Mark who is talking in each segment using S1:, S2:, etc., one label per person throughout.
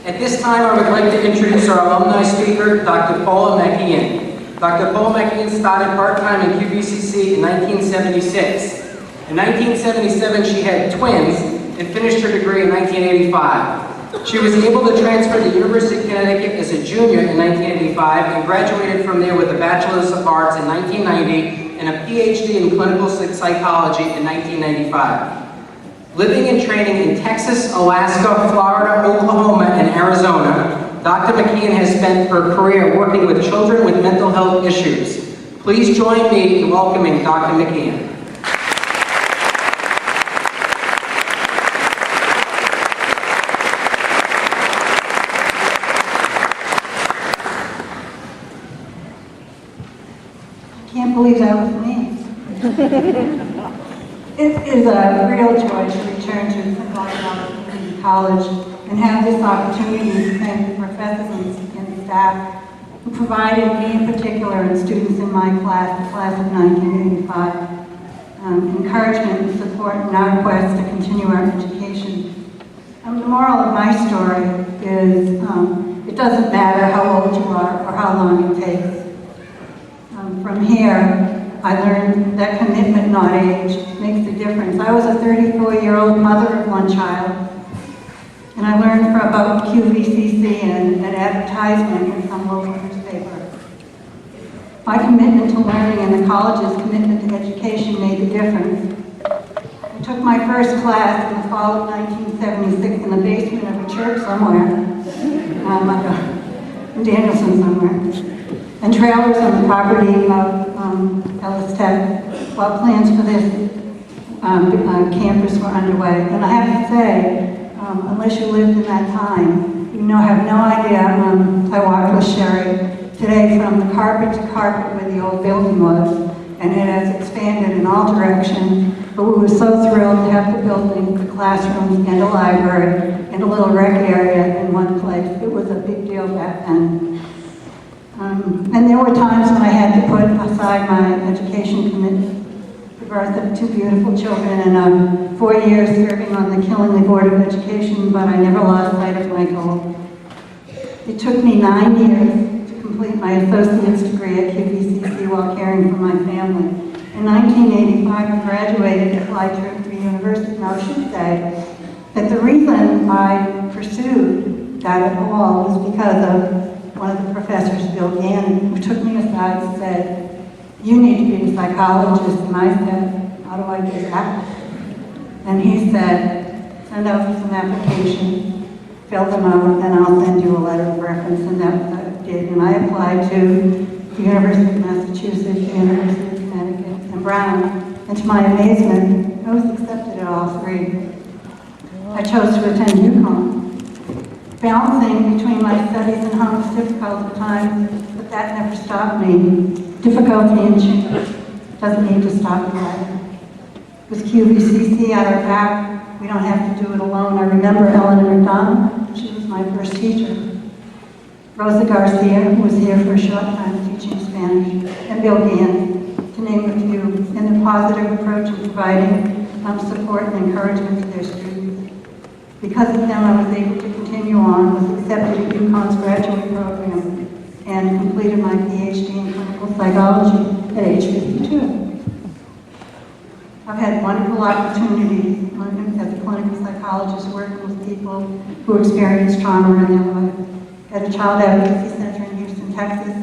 S1: At this time, I would like to introduce our alumni speaker, Dr. Paula MacIan. Dr. Paula MacIan started part-time in Qvcc in 1976. In 1977, she had twins and finished her degree in 1985. She was able to transfer to the University of Connecticut as a junior in 1985 and graduated from there with a Bachelor's of Arts in 1990 and a PhD in clinical psychology in 1995. Living and training in Texas, Alaska, Florida, Oklahoma, and Arizona, Dr. MacIan has spent her career working with children with mental health issues. Please join me in welcoming Dr. MacIan.
S2: I can't believe that was me. It is a real joy to return to Psychology College and have this opportunity to thank the professors and staff who provided me in particular and students in my class, the class of 1985, encouragement and support in our quest to continue our education. The moral of my story is it doesn't matter how old you are or how long it takes. From here, I learned that commitment, not age, makes a difference. I was a 34-year-old mother of one child, and I learned about Qvcc and an advertisement in some local newspaper. My commitment to learning and the college's commitment to education made the difference. I took my first class in the fall of 1976 in the basement of a church somewhere, in Danielson somewhere, and trailers on the property of Ellis Tech while plans for this campus were underway. And I have to say, unless you lived in that time, you have no idea. I walked with Sherry today from the carpet to carpet where the old building was, and it has expanded in all directions. But we were so thrilled to have the building, the classrooms, and a library, and a little rec area in one place. It was a big deal back then. And there were times when I had to put aside my education commitment, the birth of two beautiful children, and 4 years serving on the Killingley Board of Education, but I never lost sight of my goal. It took me 9 years to complete my associate's degree at Qvcc while caring for my family. In 1985, I graduated and applied to the university. Now, I should say that the reason I pursued that at all was because of one of the professors, Bill Gannon, who took me aside and said, "You need to be a psychologist." And I said, "How do I do that?" And he said, "Send out some applications, fill them out, and I'll send you a letter of reference." And that's what I did. And I applied to the University of Massachusetts, the University of Connecticut, and Brown. And to my amazement, I was accepted at all three. I chose to attend UConn. Balancing between my studies and home was difficult at times, but that never stopped me. Difficulty in change doesn't need to stop me either. With Qvcc at our back, we don't have to do it alone. I remember Eleanor McDonald. She was my first teacher. Rosa Garcia, who was here for a short time teaching Spanish, and Bill Gannon, to name a few, and the positive approach of providing support and encouragement to their students. Because of them, I was able to continue on, was accepted at UConn's graduate program, and completed my PhD in clinical psychology at age 52. I've had wonderful opportunities as a clinical psychologist working with people who experience trauma in their life. At a child advocacy center in Houston, Texas,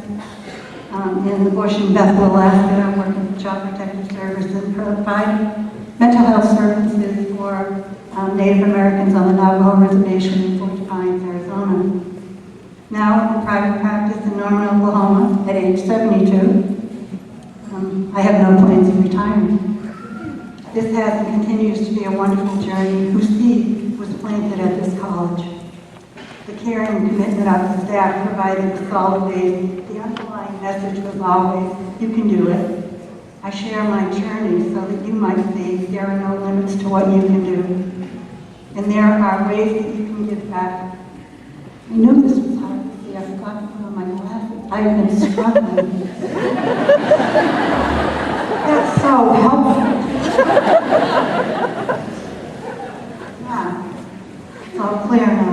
S2: in the bush in Bethel, Alaska, I'm working with Child Protective Services and providing mental health services for Native Americans on the Navajo Reservation in Fort Pines, Arizona. Now in private practice in Norman, Oklahoma at age 72. I have no plans of retirement. This has and continues to be a wonderful journey whose seed was planted at this college. The care and commitment of the staff provided the solid base. The underlying message was always, you can do it. I share my journey so that you might see there are no limits to what you can do. And there are ways that you can give back. I knew this was hard to see. I forgot to put on my glasses. I've been struggling. That's so helpful. Yeah, it's all clear now.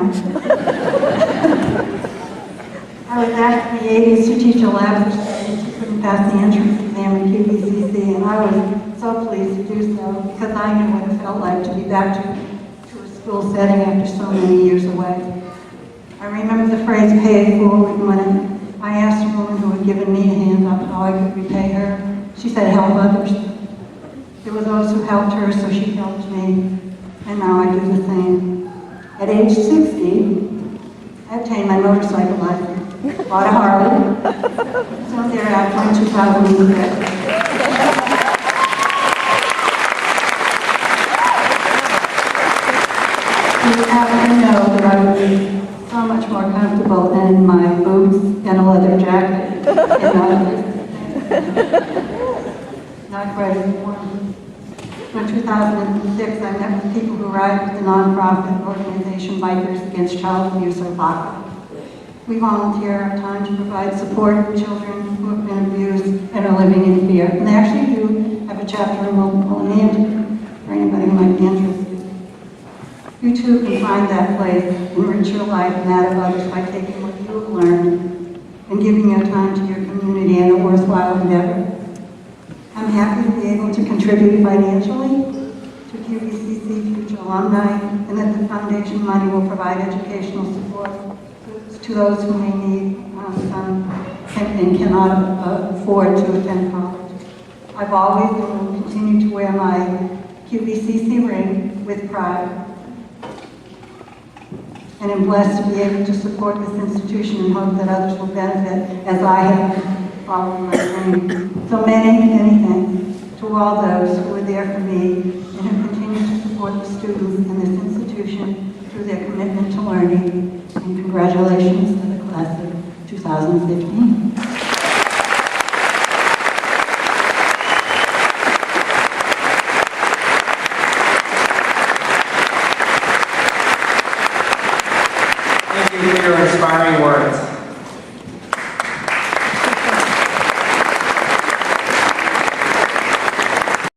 S2: went back in the 80s to teach a lab for students who couldn't pass the entrance exam at Qvcc, and I was so pleased to do so because I knew what it felt like to be back to a school setting after so many years away. I remember the phrase "pay it forward" when I asked a woman who had given me a hand up how I could repay her. She said, "Help others." There were those who helped her, so she helped me, and now I do the same. At age 60, I obtained my motorcycle license, bought a Harley, soon thereafter in 2006. You have to know that I would be so much more comfortable in my boots and a leather jacket not quite as warm. In 2006, I met with people who ride with the nonprofit organization Bikers Against Child Abuse, or BACA. We volunteer our time to provide support for children who have been abused and are living in fear. And they actually do have a chapter in Mandy for anybody who might be interested. You too can find that place, enrich your life and that of others by taking what you have learned and giving your time to your community in a worthwhile endeavor. I'm happy to be able to contribute financially to Qvcc future alumni, and that the foundation money will provide educational support to those who may need and cannot afford to attend college. I've always and will continue to wear my Qvcc ring with pride, and am blessed to be able to support this institution and hope that others will benefit as I have following my dream. So many thanks to all those who were there for me and who continue to support the students in this institution through their commitment to learning. And congratulations to the class of 2015.